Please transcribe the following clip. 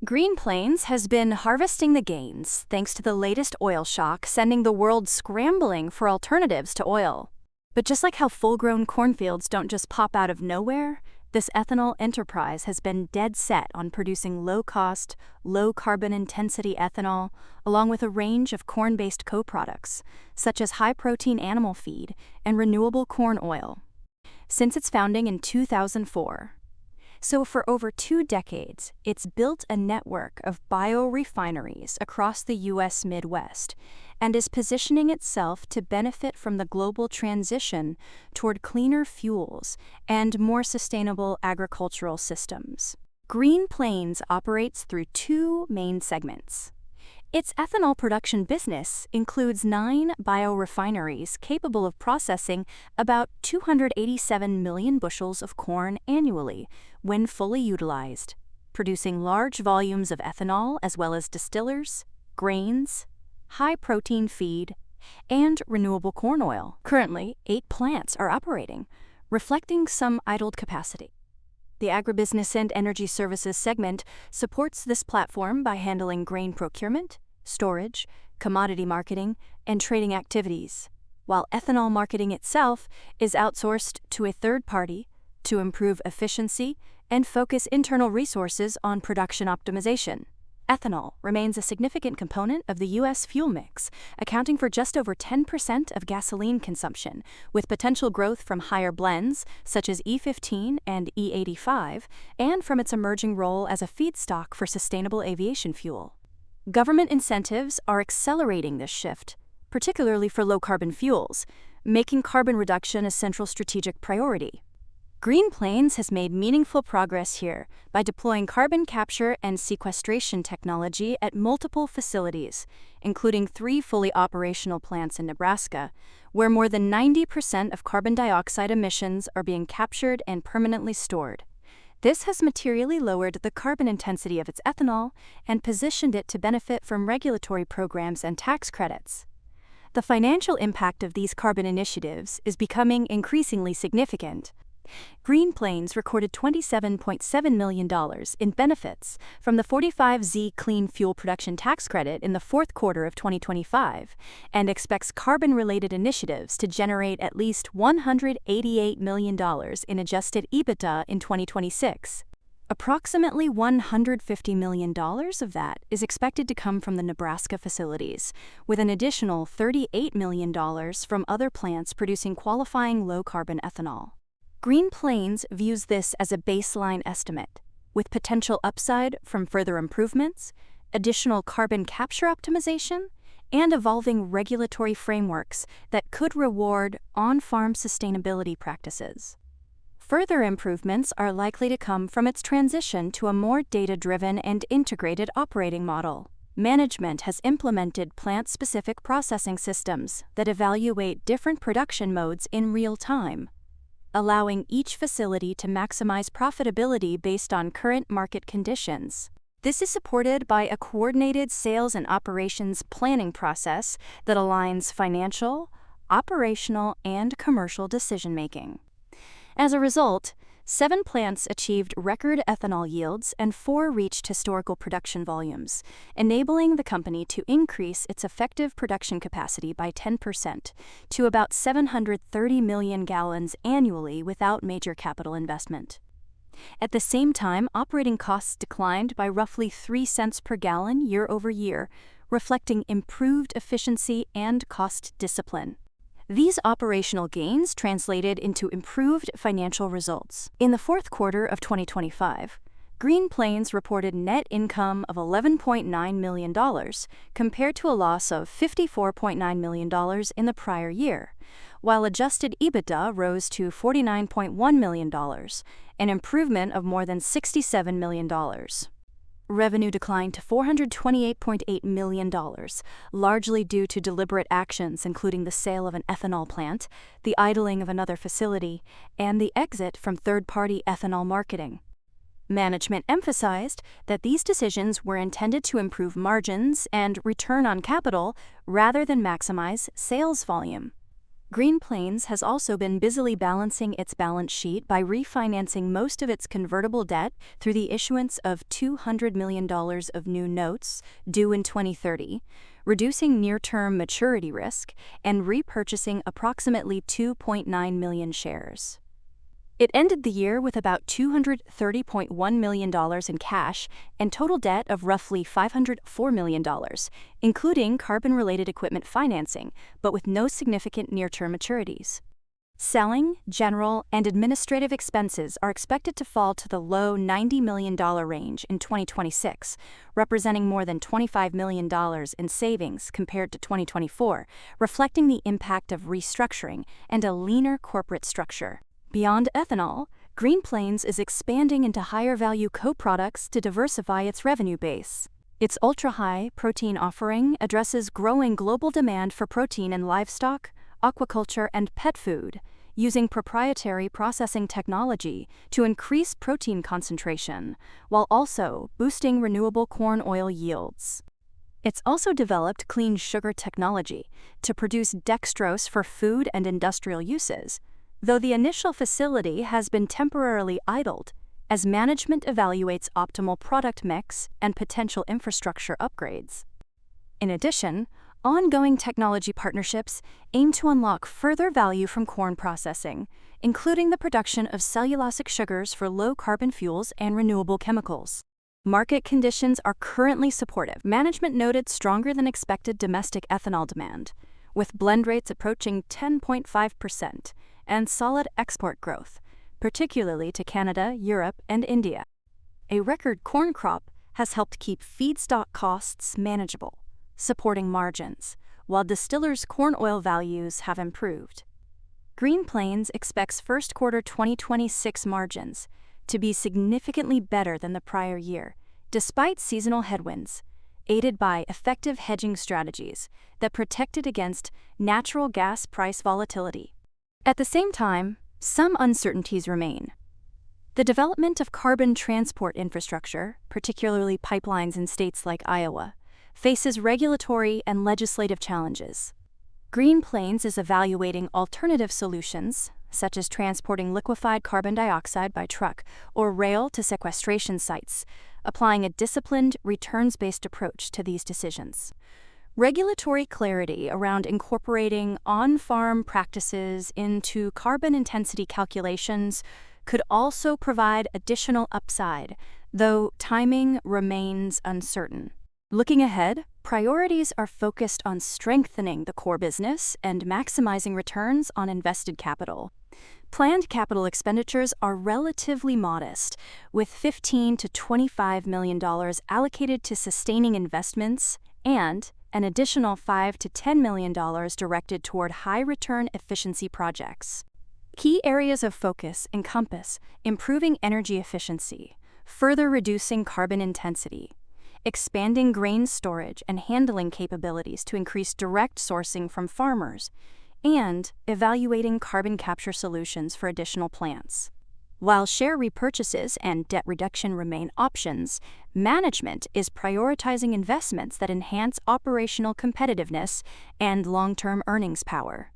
Green Plains has been harvesting the gains thanks to the latest oil shock, sending the world scrambling for alternatives to oil. But just like how full-grown cornfields don't just pop out of nowhere, this ethanol enterprise has been dead set on producing low-cost, low-carbon intensity ethanol, along with a range of corn-based co-products, such as high-protein animal feed and renewable corn oil. Since its founding in 2004, so for over 2 decades, it's built a network of biorefineries across the U.S. Midwest and is positioning itself to benefit from the global transition toward cleaner fuels and more sustainable agricultural systems. Green Plains operates through 2 main segments. Its ethanol production business includes 9 biorefineries capable of processing about 287 million bushels of corn annually when fully utilized, producing large volumes of ethanol as well as distillers, grains, high-protein feed, and renewable corn oil. Currently, 8 plants are operating, reflecting some idled capacity. The Agribusiness and Energy Services segment supports this platform by handling grain procurement, storage, commodity marketing, and trading activities, while ethanol marketing itself is outsourced to a third party to improve efficiency and focus internal resources on production optimization. Ethanol remains a significant component of the U.S. fuel mix, accounting for just over 10% of gasoline consumption, with potential growth from higher blends such as E15 and E85, and from its emerging role as a feedstock for sustainable aviation fuel. Government incentives are accelerating this shift, particularly for low-carbon fuels, making carbon reduction a central strategic priority. Green Plains has made meaningful progress here by deploying carbon capture and sequestration technology at multiple facilities, including 3 fully operational plants in Nebraska, where more than 90% of carbon dioxide emissions are being captured and permanently stored. This has materially lowered the carbon intensity of its ethanol and positioned it to benefit from regulatory programs and tax credits. The financial impact of these carbon initiatives is becoming increasingly significant. Green Plains recorded $27.7 million in benefits from the 45Z Clean Fuel Production Tax Credit in the 4th quarter of 2025 and expects carbon-related initiatives to generate at least $188 million in adjusted EBITDA in 2026. Approximately $150 million of that is expected to come from the Nebraska facilities, with an additional $38 million from other plants producing qualifying low-carbon ethanol. Green Plains views this as a baseline estimate, with potential upside from further improvements, additional carbon capture optimization, and evolving regulatory frameworks that could reward on-farm sustainability practices. Further improvements are likely to come from its transition to a more data-driven and integrated operating model. Management has implemented plant-specific processing systems that evaluate different production modes in real time, allowing each facility to maximize profitability based on current market conditions. This is supported by a coordinated sales and operations planning process that aligns financial, operational, and commercial decision-making. As a result, 7 plants achieved record ethanol yields and 4 reached historical production volumes, enabling the company to increase its effective production capacity by 10% to about 730 million gallons annually without major capital investment. At the same time, operating costs declined by roughly 3 cents per gallon year over year, reflecting improved efficiency and cost discipline. These operational gains translated into improved financial results. In the 4th quarter of 2025, Green Plains reported net income of $11.9 million compared to a loss of $54.9 million in the prior year, while adjusted EBITDA rose to $49.1 million, an improvement of more than $67 million. Revenue declined to $428.8 million, largely due to deliberate actions including the sale of an ethanol plant, the idling of another facility, and the exit from third-party ethanol marketing. Management emphasized that these decisions were intended to improve margins and return on capital rather than maximize sales volume. Green Plains has also been busily balancing its balance sheet by refinancing most of its convertible debt through the issuance of $200 million of new notes due in 2030, reducing near-term maturity risk, and repurchasing approximately 2.9 million shares. It ended the year with about $230.1 million in cash and total debt of roughly $504 million, including carbon-related equipment financing, but with no significant near-term maturities. Selling, general, and administrative expenses are expected to fall to the low $90 million range in 2026, representing more than $25 million in savings compared to 2024, reflecting the impact of restructuring and a leaner corporate structure. Beyond ethanol, Green Plains is expanding into higher-value co-products to diversify its revenue base. Its ultra-high protein offering addresses growing global demand for protein in livestock, aquaculture, and pet food, using proprietary processing technology to increase protein concentration, while also boosting renewable corn oil yields. It's also developed clean sugar technology to produce dextrose for food and industrial uses, though the initial facility has been temporarily idled as management evaluates optimal product mix and potential infrastructure upgrades. In addition, ongoing technology partnerships aim to unlock further value from corn processing, including the production of cellulosic sugars for low-carbon fuels and renewable chemicals. Market conditions are currently supportive. Management noted stronger than expected domestic ethanol demand, with blend rates approaching 10.5%, and solid export growth, particularly to Canada, Europe, and India. A record corn crop has helped keep feedstock costs manageable, supporting margins, while distillers' corn oil values have improved. Green Plains expects first quarter 2026 margins to be significantly better than the prior year, despite seasonal headwinds, aided by effective hedging strategies that protected against natural gas price volatility. At the same time, some uncertainties remain. The development of carbon transport infrastructure, particularly pipelines in states like Iowa, faces regulatory and legislative challenges. Green Plains is evaluating alternative solutions, such as transporting liquefied carbon dioxide by truck or rail to sequestration sites, applying a disciplined, returns-based approach to these decisions. Regulatory clarity around incorporating on-farm practices into carbon intensity calculations could also provide additional upside, though timing remains uncertain. Looking ahead, priorities are focused on strengthening the core business and maximizing returns on invested capital. Planned capital expenditures are relatively modest, with $15 to $25 million allocated to sustaining investments and an additional $5 to $10 million directed toward high-return efficiency projects. Key areas of focus encompass improving energy efficiency, further reducing carbon intensity, expanding grain storage and handling capabilities to increase direct sourcing from farmers, and evaluating carbon capture solutions for additional plants. While share repurchases and debt reduction remain options, management is prioritizing investments that enhance operational competitiveness and long-term earnings power.